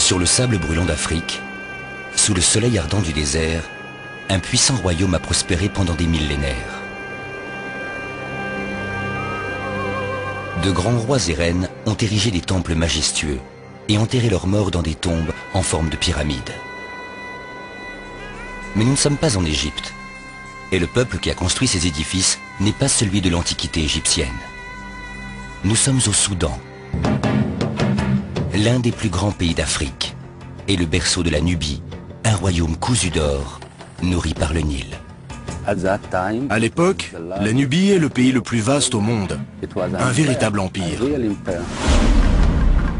Sur le sable brûlant d'Afrique, sous le soleil ardent du désert, un puissant royaume a prospéré pendant des millénaires. De grands rois et reines ont érigé des temples majestueux et enterré leurs morts dans des tombes en forme de pyramides. Mais nous ne sommes pas en Égypte, et le peuple qui a construit ces édifices n'est pas celui de l'Antiquité égyptienne. Nous sommes au Soudan, l'un des plus grands pays d'Afrique, et le berceau de la Nubie, un royaume cousu d'or, nourri par le Nil. À l'époque, la Nubie est le pays le plus vaste au monde, un véritable empire.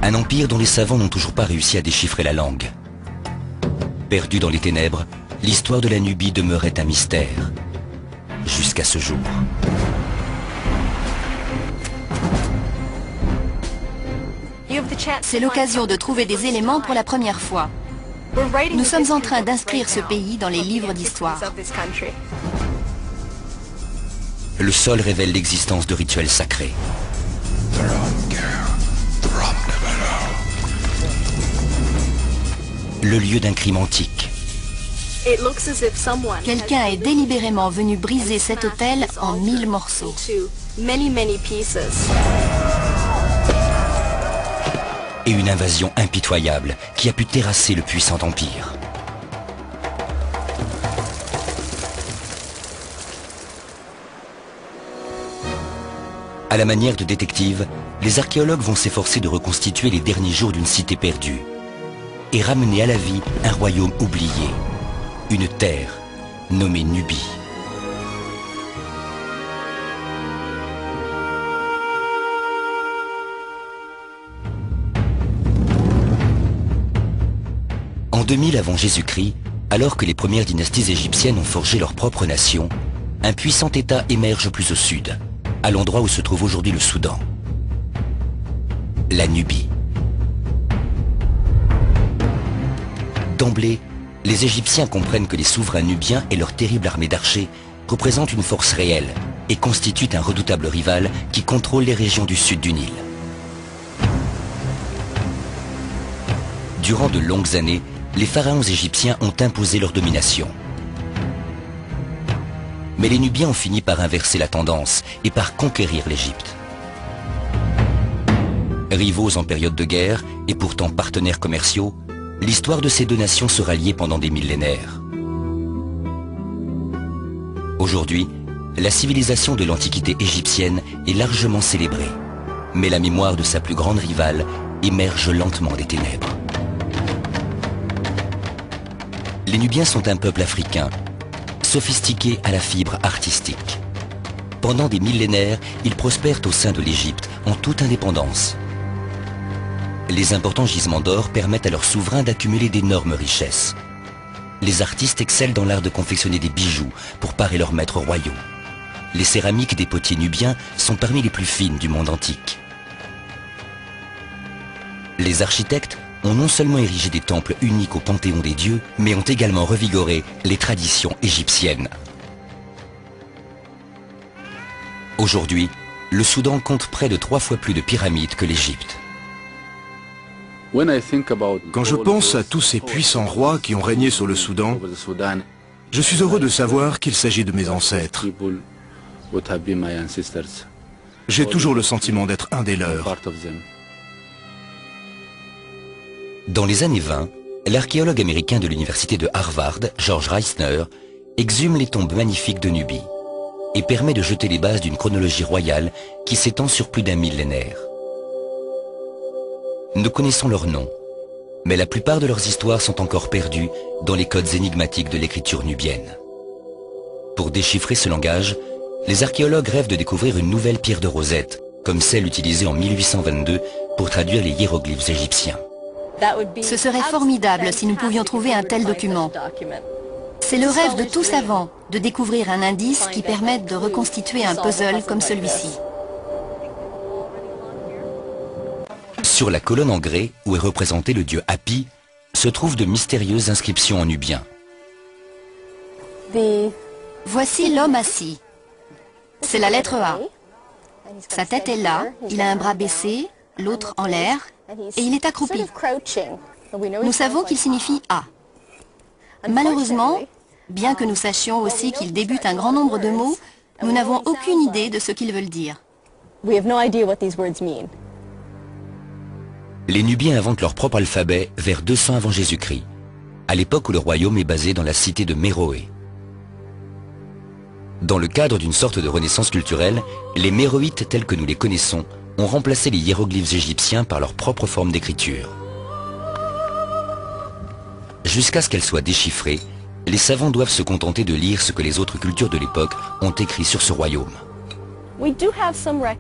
Un empire dont les savants n'ont toujours pas réussi à déchiffrer la langue. Perdu dans les ténèbres, l'histoire de la Nubie demeurait un mystère, jusqu'à ce jour. C'est l'occasion de trouver des éléments pour la première fois. Nous sommes en train d'inscrire ce pays dans les livres d'histoire. Le sol révèle l'existence de rituels sacrés. Le lieu d'un crime antique. Quelqu'un est délibérément venu briser cet autel en 1000 morceaux. Et une invasion impitoyable qui a pu terrasser le puissant empire. À la manière de détectives, les archéologues vont s'efforcer de reconstituer les derniers jours d'une cité perdue et ramener à la vie un royaume oublié, une terre nommée Nubie. En 2000 avant Jésus-Christ, alors que les premières dynasties égyptiennes ont forgé leur propre nation, un puissant État émerge plus au sud, à l'endroit où se trouve aujourd'hui le Soudan. La Nubie. D'emblée, les Égyptiens comprennent que les souverains nubiens et leur terrible armée d'archers représentent une force réelle et constituent un redoutable rival qui contrôle les régions du sud du Nil. Durant de longues années, les pharaons égyptiens ont imposé leur domination. Mais les Nubiens ont fini par inverser la tendance et par conquérir l'Égypte. Rivaux en période de guerre et pourtant partenaires commerciaux, l'histoire de ces deux nations sera liée pendant des millénaires. Aujourd'hui, la civilisation de l'Antiquité égyptienne est largement célébrée, mais la mémoire de sa plus grande rivale émerge lentement des ténèbres. Les Nubiens sont un peuple africain, sophistiqué à la fibre artistique. Pendant des millénaires, ils prospèrent au sein de l'Égypte en toute indépendance. Les importants gisements d'or permettent à leurs souverains d'accumuler d'énormes richesses. Les artistes excellent dans l'art de confectionner des bijoux pour parer leurs maîtres royaux. Les céramiques des potiers nubiens sont parmi les plus fines du monde antique. Les architectes ont non seulement érigé des temples uniques au panthéon des dieux, mais ont également revigoré les traditions égyptiennes. Aujourd'hui, le Soudan compte près de 3 fois plus de pyramides que l'Égypte. Quand je pense à tous ces puissants rois qui ont régné sur le Soudan, je suis heureux de savoir qu'il s'agit de mes ancêtres. J'ai toujours le sentiment d'être un des leurs. Dans les années 20, l'archéologue américain de l'université de Harvard, George Reisner, exhume les tombes magnifiques de Nubie et permet de jeter les bases d'une chronologie royale qui s'étend sur plus d'un millénaire. Nous connaissons leurs noms, mais la plupart de leurs histoires sont encore perdues dans les codes énigmatiques de l'écriture nubienne. Pour déchiffrer ce langage, les archéologues rêvent de découvrir une nouvelle pierre de Rosette, comme celle utilisée en 1822 pour traduire les hiéroglyphes égyptiens. Ce serait formidable si nous pouvions trouver un tel document. C'est le rêve de tout savant de découvrir un indice qui permette de reconstituer un puzzle comme celui-ci. Sur la colonne en grès, où est représenté le dieu Hapi, se trouvent de mystérieuses inscriptions en nubien. Voici l'homme assis. C'est la lettre A. Sa tête est là, il a un bras baissé, l'autre en l'air, et il est accroupi. Nous savons qu'il signifie « A ». Malheureusement, bien que nous sachions aussi qu'il débute un grand nombre de mots, nous n'avons aucune idée de ce qu'ils veulent dire. Les Nubiens inventent leur propre alphabet vers 200 avant Jésus-Christ, à l'époque où le royaume est basé dans la cité de Méroé. Dans le cadre d'une sorte de renaissance culturelle, les Méroïtes tels que nous les connaissons ont remplacé les hiéroglyphes égyptiens par leur propre forme d'écriture. Jusqu'à ce qu'elles soient déchiffrées, les savants doivent se contenter de lire ce que les autres cultures de l'époque ont écrit sur ce royaume.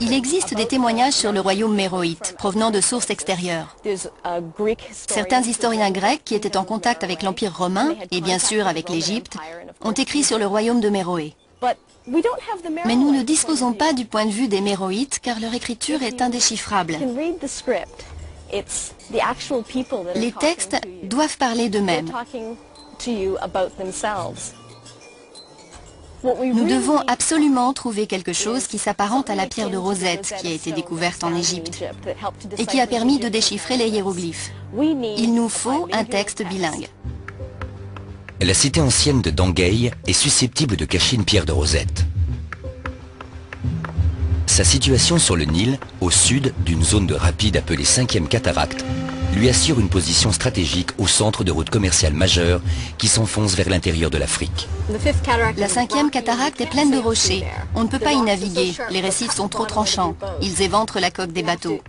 Il existe des témoignages sur le royaume méroïte, provenant de sources extérieures. Certains historiens grecs qui étaient en contact avec l'Empire romain, et bien sûr avec l'Égypte, ont écrit sur le royaume de Méroé. Mais nous ne disposons pas du point de vue des Méroïtes car leur écriture est indéchiffrable. Les textes doivent parler d'eux-mêmes. Nous devons absolument trouver quelque chose qui s'apparente à la pierre de Rosette qui a été découverte en Égypte et qui a permis de déchiffrer les hiéroglyphes. Il nous faut un texte bilingue. La cité ancienne de Dangei est susceptible de cacher une pierre de Rosette. Sa situation sur le Nil, au sud d'une zone de rapide appelée 5e cataracte, lui assure une position stratégique au centre de routes commerciales majeures qui s'enfoncent vers l'intérieur de l'Afrique. La 5e cataracte est pleine de rochers. On ne peut pas y naviguer. Les récifs sont trop tranchants. Ils éventrent la coque des bateaux.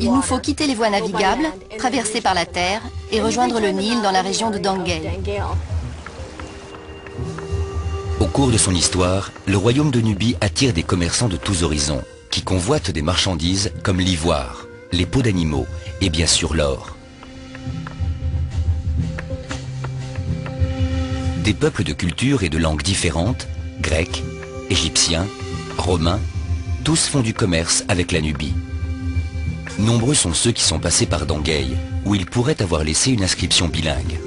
Il nous faut quitter les voies navigables, traverser par la terre et rejoindre le Nil dans la région de Dangei. Au cours de son histoire, le royaume de Nubie attire des commerçants de tous horizons qui convoitent des marchandises comme l'ivoire, les peaux d'animaux et bien sûr l'or. Des peuples de cultures et de langues différentes, grecs, égyptiens, romains, tous font du commerce avec la Nubie. Nombreux sont ceux qui sont passés par Dangei, où ils pourraient avoir laissé une inscription bilingue.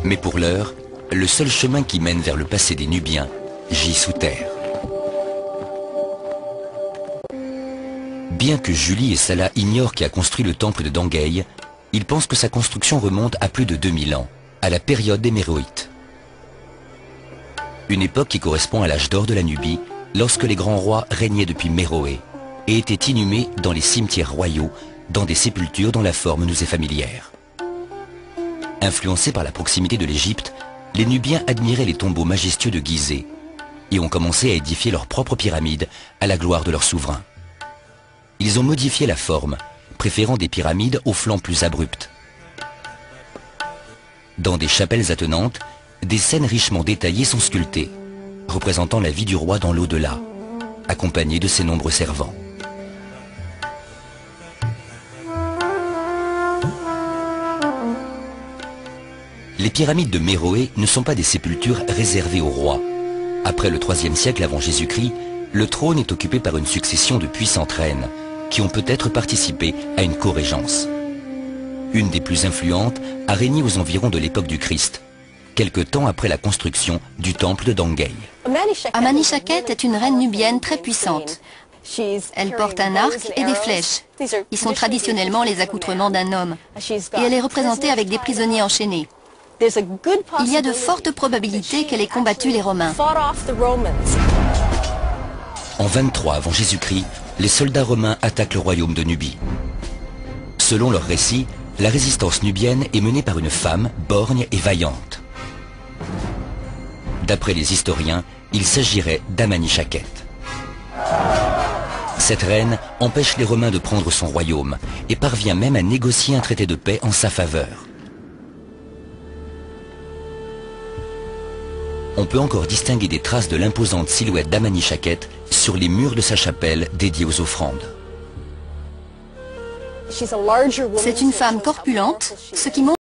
Mais pour l'heure, le seul chemin qui mène vers le passé des Nubiens gît sous terre. Bien que Julie et Salah ignorent qui a construit le temple de Dangei, ils pensent que sa construction remonte à plus de 2000 ans, à la période des Méroïtes. Une époque qui correspond à l'âge d'or de la Nubie, lorsque les grands rois régnaient depuis Méroé et étaient inhumés dans les cimetières royaux, dans des sépultures dont la forme nous est familière. Influencés par la proximité de l'Égypte, les Nubiens admiraient les tombeaux majestueux de Gizeh et ont commencé à édifier leurs propres pyramides à la gloire de leur souverain. Ils ont modifié la forme, préférant des pyramides aux flancs plus abrupts. Dans des chapelles attenantes, des scènes richement détaillées sont sculptées, représentant la vie du roi dans l'au-delà, accompagné de ses nombreux servants. Les pyramides de Méroé ne sont pas des sépultures réservées aux rois. Après le IIIe siècle avant Jésus-Christ, le trône est occupé par une succession de puissantes reines, qui ont peut-être participé à une co-régence. Une des plus influentes a régné aux environs de l'époque du Christ, quelque temps après la construction du temple de Dangei. Amani-Shakhet est une reine nubienne très puissante. Elle porte un arc et des flèches. Ils sont traditionnellement les accoutrements d'un homme. Et elle est représentée avec des prisonniers enchaînés. Il y a de fortes probabilités qu'elle ait combattu les Romains. En 23 avant Jésus-Christ, les soldats romains attaquent le royaume de Nubie. Selon leur récit, la résistance nubienne est menée par une femme borgne et vaillante. D'après les historiens, il s'agirait d'Amani-Shakhet. Cette reine empêche les Romains de prendre son royaume et parvient même à négocier un traité de paix en sa faveur. On peut encore distinguer des traces de l'imposante silhouette d'Amani-Shakhet sur les murs de sa chapelle dédiée aux offrandes. C'est une femme corpulente, ce qui montre